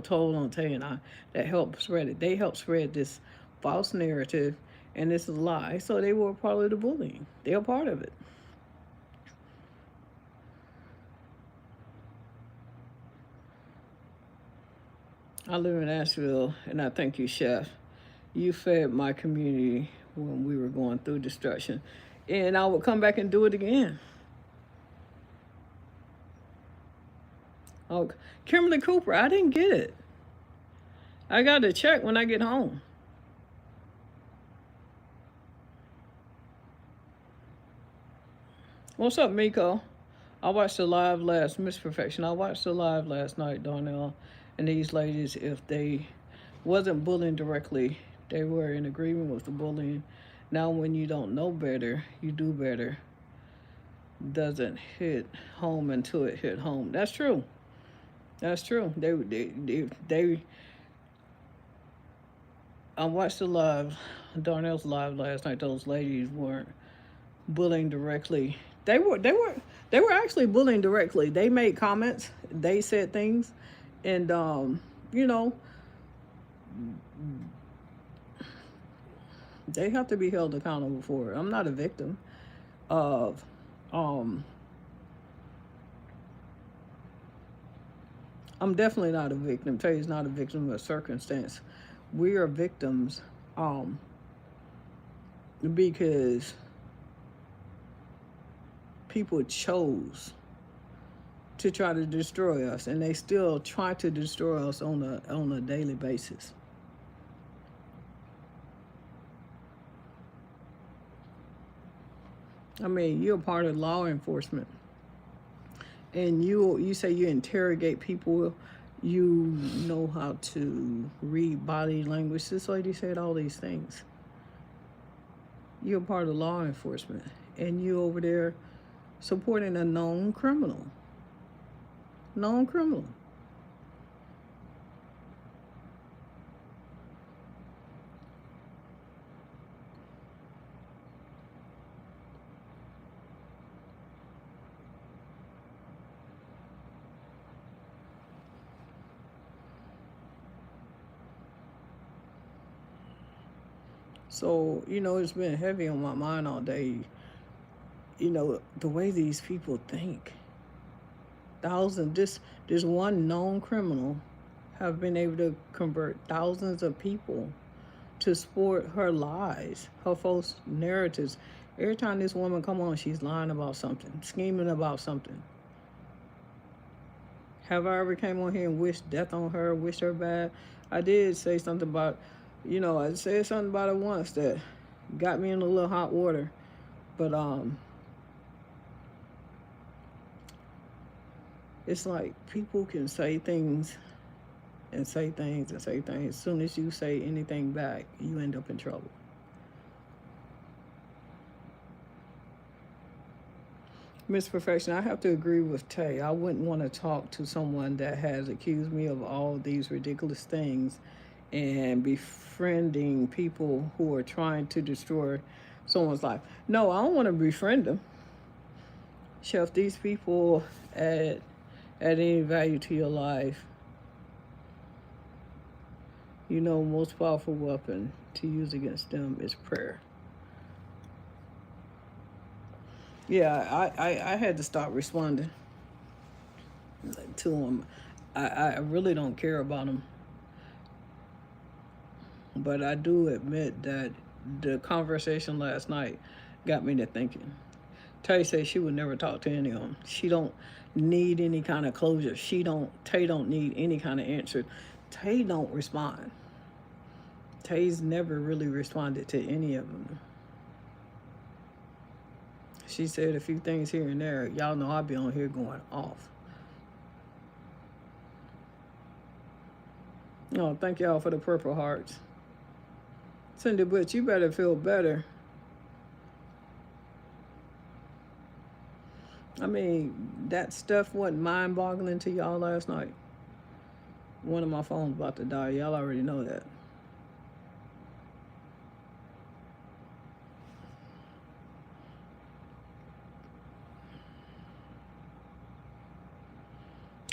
told on Tay and I, that helped spread it. They helped spread this false narrative, and this is a lie. So they were a part of the bullying. They're a part of it. I live in Asheville, and I thank you, Chef. You fed my community when we were going through destruction, and I would come back and do it again. Oh, Kimberly Cooper, I didn't get it. I got to check when I get home. What's up, Miko? I watched the live last, Miss Perfection. I watched the live last night, Darnell, and these ladies, if they wasn't bullying directly, they were in agreement with the bullying. Now when you don't know better, you do better. Doesn't hit home until it hit home. That's true. That's true. I watched the live, Darnell's live last night. Those ladies weren't bullying directly. They were they were they were actually bullying directly. They made comments. They said things, and you know, they have to be held accountable for it. I'm not a victim of um I'm definitely not a victim. Trey's not a victim of circumstance. We are victims um because people chose to try to destroy us, and they still try to destroy us on a daily basis. I mean, you're part of law enforcement, and you say you interrogate people. You know how to read body language. This lady said all these things. You're part of law enforcement, and you over there supporting a known criminal. Known criminal. So, it's been heavy on my mind all day. The way these people think. Thousands, this one known criminal have been able to convert thousands of people to support her lies, her false narratives. Every time this woman come on, she's lying about something, scheming about something. Have I ever came on here and wished death on her, wished her bad? I did say something about, I said something about it once that got me in a little hot water. But it's like people can say things and say things and say things. As soon as you say anything back, you end up in trouble. Miss Perfection, I have to agree with Tay. I wouldn't want to talk to someone that has accused me of all these ridiculous things and befriending people who are trying to destroy someone's life. No, I don't want to befriend them. Chef, these people add any value to your life. Most powerful weapon to use against them is prayer. Yeah, I had to stop responding to them. I really don't care about them. But I do admit that the conversation last night got me to thinking. Tay said she would never talk to any of them. She don't need any kind of closure. Tay don't need any kind of answer. Tay don't respond. Tay's never really responded to any of them. She said a few things here and there. Y'all know I'll be on here going off. Oh, thank y'all for the purple hearts. Cindy Butch, you better feel better. I mean, that stuff wasn't mind-boggling to y'all last night. One of my phones about to die. Y'all already know that.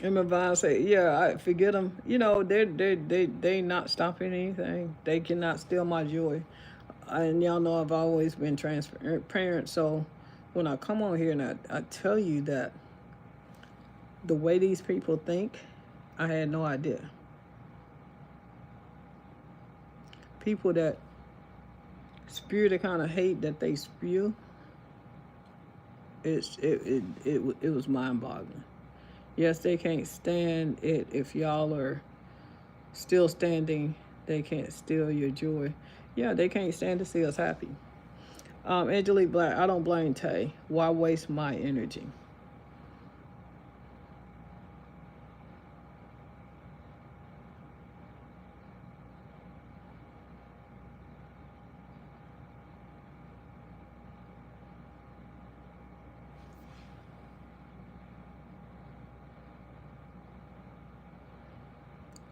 And my Vine say, yeah, I forget them. They not stopping anything. They cannot steal my joy. And y'all know I've always been transparent. So when I come on here and I tell you that the way these people think, I had no idea. People that spew the kind of hate that they spew, it was mind-boggling. Yes, they can't stand it if y'all are still standing. They can't steal your joy. Yeah, they can't stand to see us happy. Angelique Black, I don't blame Tay. Why waste my energy?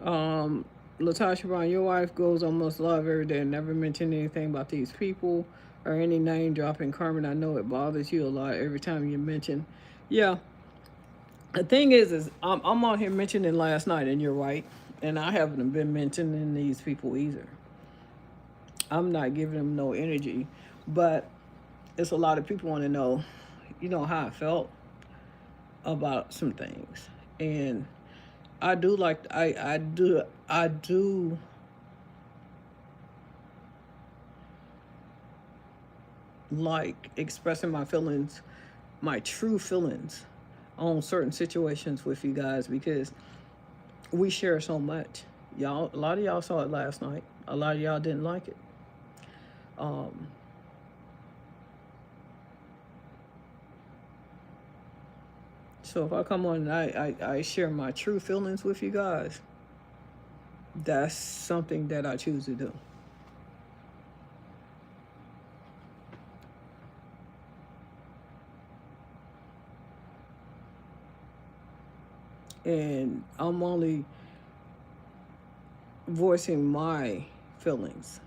Latasha Brown, your wife goes almost live every day and never mentioned anything about these people or any name dropping. Carmen, I know it bothers you a lot every time you mention. Yeah, the thing is I'm on here mentioning last night, and you're right, and I haven't been mentioning these people either. I'm not giving them no energy, but it's a lot of people want to know, how I felt about some things, and I do like expressing my feelings, my true feelings on certain situations with you guys because we share so much. Y'all, a lot of y'all saw it last night. A lot of y'all didn't like it. Um, so if I come on and I share my true feelings with you guys, that's something that I choose to do. And I'm only voicing my feelings.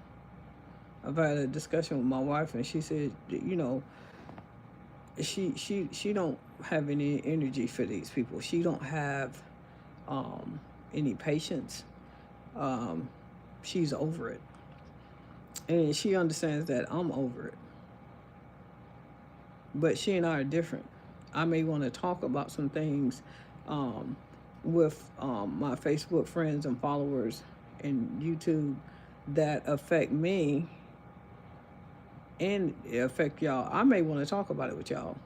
I've had a discussion with my wife, and she said, she don't have any energy for these people. She don't have um, any patience. Um, she's over it, and she understands that I'm over it. But she and I are different. I may want to talk about some things um, with my Facebook friends and followers and YouTube that affect me and affect y'all. I may want to talk about it with y'all.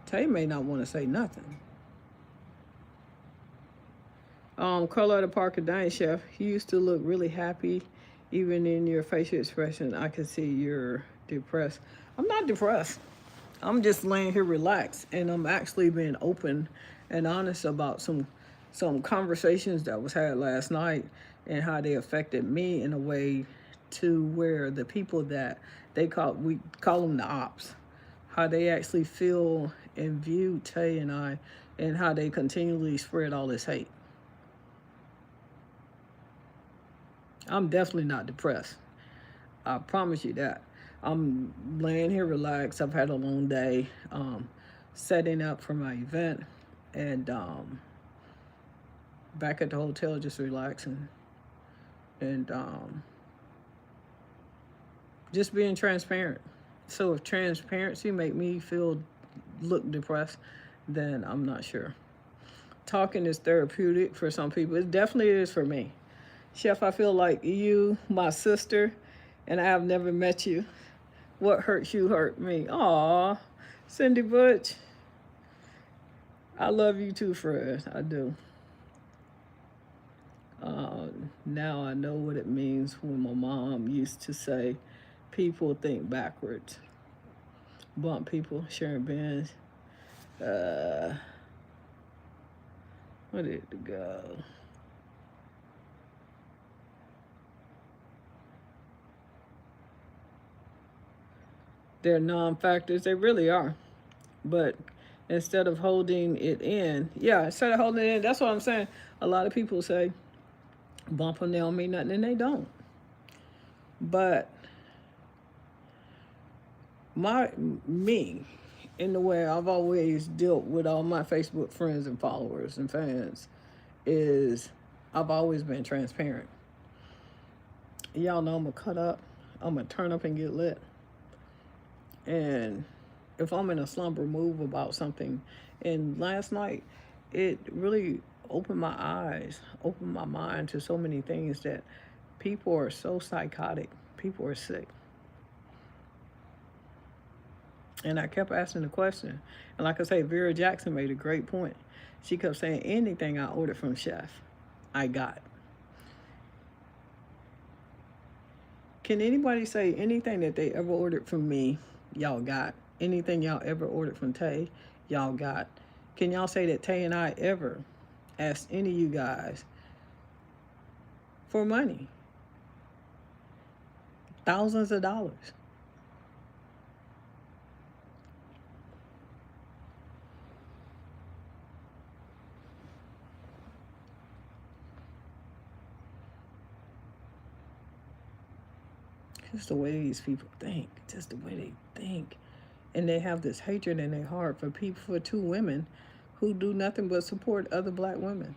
Tay may not want to say nothing. Color Parker Dining Chef, you used to look really happy. Even in your facial expression, I can see you're depressed. I'm not depressed. I'm just laying here relaxed, and I'm actually being open and honest about some conversations that was had last night and how they affected me in a way to where the people that we call them the ops, how they actually feel and view Tay and I, and how they continually spread all this hate. I'm definitely not depressed. I promise you that. I'm laying here relaxed. I've had a long day, setting up for my event, and back at the hotel just relaxing and just being transparent. So if transparency make me look depressed, then I'm not sure. Talking is therapeutic for some people. It definitely is for me. Chef, I feel like you, my sister, and I have never met you. What hurts you hurt me. Aw, Cindy Butch. I love you too, Fred. I do. Now I know what it means when my mom used to say, people think backwards. Bump people, sharing bins. Uh, where did it go? They're non-factors. They really are. But instead of holding it in, yeah, instead of holding it in, that's what I'm saying. A lot of people say, bump them, they don't mean nothing, and they don't. But me, in the way I've always dealt with all my Facebook friends and followers and fans, is I've always been transparent. Y'all know I'm gonna cut up, I'm gonna turn up and get lit. And if I'm in a slumber move about something, and last night it really opened my eyes, opened my mind to so many things that people are so psychotic, people are sick. And I kept asking the question. And like I say, Vera Jackson made a great point. She kept saying, anything I ordered from Chef, I got. Can anybody say anything that they ever ordered from me, y'all got? Anything y'all ever ordered from Tay, y'all got? Can y'all say that Tay and I ever asked any of you guys for money? Thousands of dollars. Just the way these people think. Just the way they think. And they have this hatred in their heart for people, for two women who do nothing but support other black women.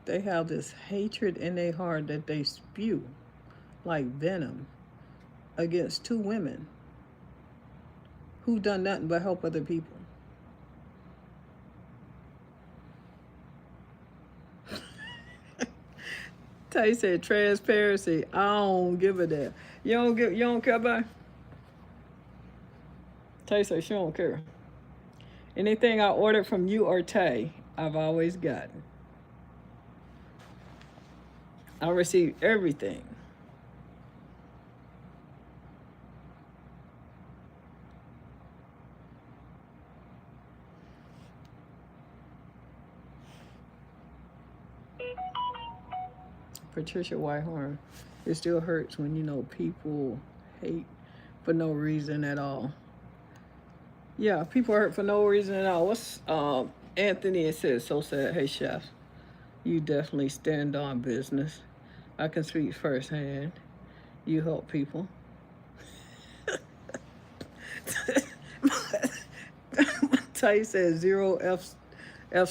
They have this hatred in their heart that they spew like venom against two women who done nothing but help other people. Tay said transparency. I don't give a damn. You don't care about it? Tay said she don't care. Anything I ordered from you or Tay, I've always gotten. I receive everything. Patricia Whitehorn, it still hurts when people hate for no reason at all. Yeah, people hurt for no reason at all. What's Anthony? It says so sad. Hey chef, you definitely stand on business. I can speak firsthand. You help people. Tay says zero F's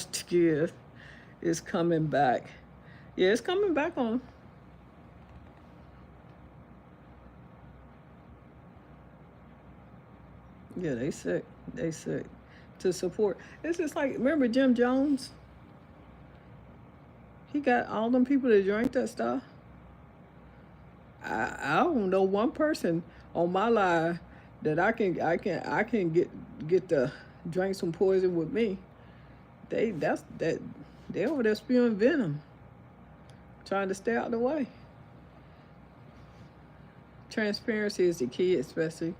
to is coming back. Yeah, it's coming back on. Yeah, they sick. They sick. To support. It's just like, remember Jim Jones? He got all them people that drink that stuff. I don't know one person on my live that I can get to drink some poison with me. They over there spewing venom, trying to stay out of the way. Transparency is the key, especially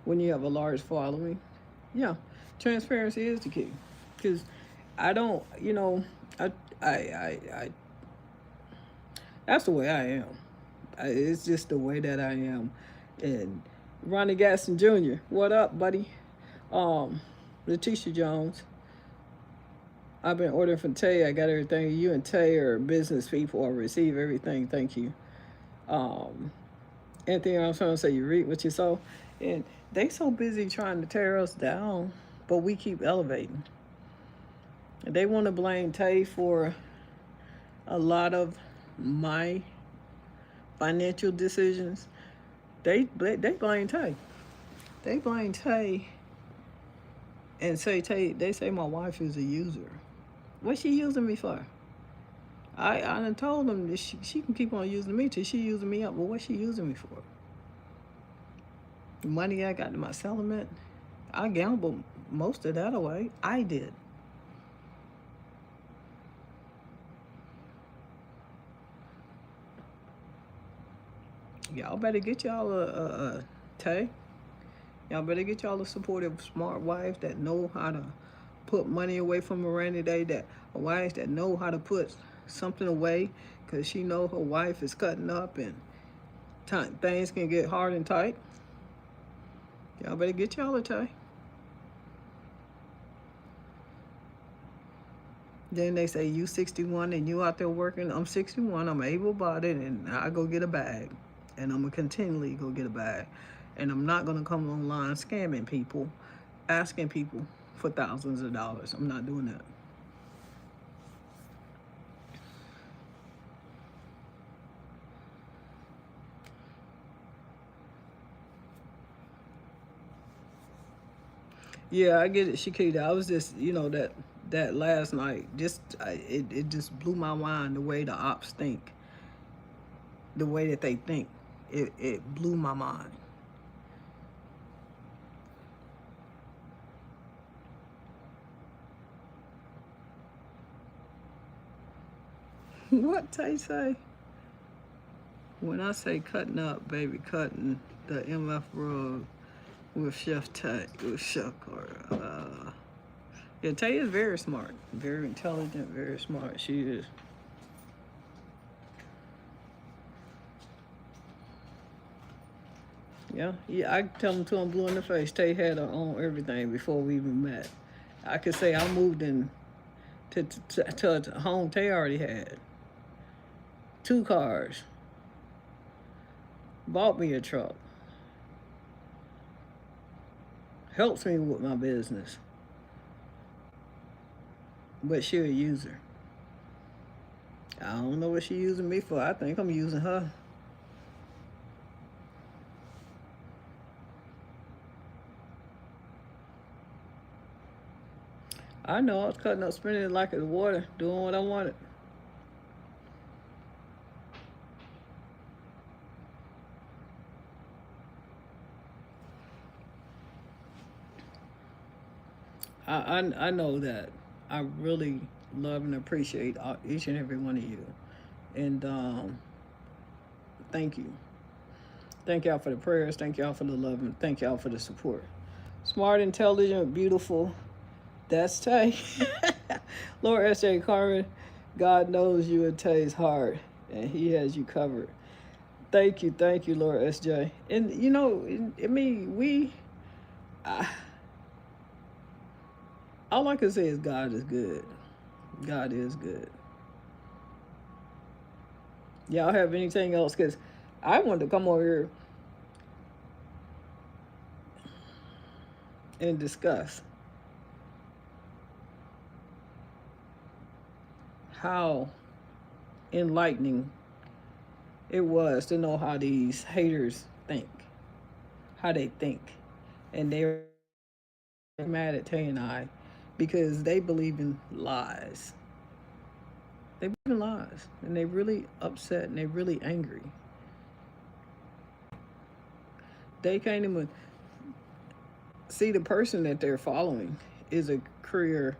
when you have a large following. Yeah, transparency is the key. Because I don't, I that's the way I am. It's just the way that I am. And Ronnie Gaston Jr., what up, buddy? Letitia Jones, I've been ordering from Tay. I got everything. You and Tay are business people. I receive everything. Thank you. Anthony, I'm trying to say, you read what you saw. And they so busy trying to tear us down, but we keep elevating. They want to blame Tay for a lot of my financial decisions. They blame Tay. They blame Tay and say Tay. They say my wife is a user. What's she using me for? I done told them that she can keep on using me till she using me up. But what's she using me for? The money I got in my settlement, I gambled most of that away. I did. Y'all better get y'all a Tay. Y'all better get y'all a supportive, smart wife that know how to put money away from a rainy day. That a wife that know how to put something away because she know her wife is cutting up and things can get hard and tight. Y'all better get y'all a Tay. Then they say you 61 and you out there working. I'm 61. I'm able-bodied and I go get a bag. And I'm going to continually go get a bag. And I'm not going to come online scamming people, asking people for thousands of dollars. I'm not doing that. Yeah, I get it, Shakita. I was just, that last night, it just blew my mind the way the ops think, the way that they think. It blew my mind. What Tay say? When I say cutting up, baby, cutting the MF rug with Chef Tay, with Chef Carter. Yeah, Tay is very smart, very intelligent, very smart. She is. Yeah, I tell them to him blue in the face. Tay had her own everything before we even met. I could say I moved in to a home Tay already had. 2 cars. bought me a truck, helps me with my business, but she a user. I don't know what she using me for. I think I'm using her. I know I was cutting up, spending it like the water, doing what I wanted. I know that I really love and appreciate each and every one of you. And thank you. Thank y'all for the prayers. Thank y'all for the love. And thank y'all for the support. Smart, intelligent, beautiful. That's Tay. Lord S.J. Carmen, God knows you and Tay's heart, and He has you covered. Thank you, Lord S.J. And you know, I mean, all I can say is God is good. God is good. Y'all have anything else? Because I wanted to come over here and discuss how enlightening it was to know how these haters think, how they think. And they're mad at Tay and I because they believe in lies. They believe in lies. And they really upset and they really angry. They can't even see the person that they're following is a career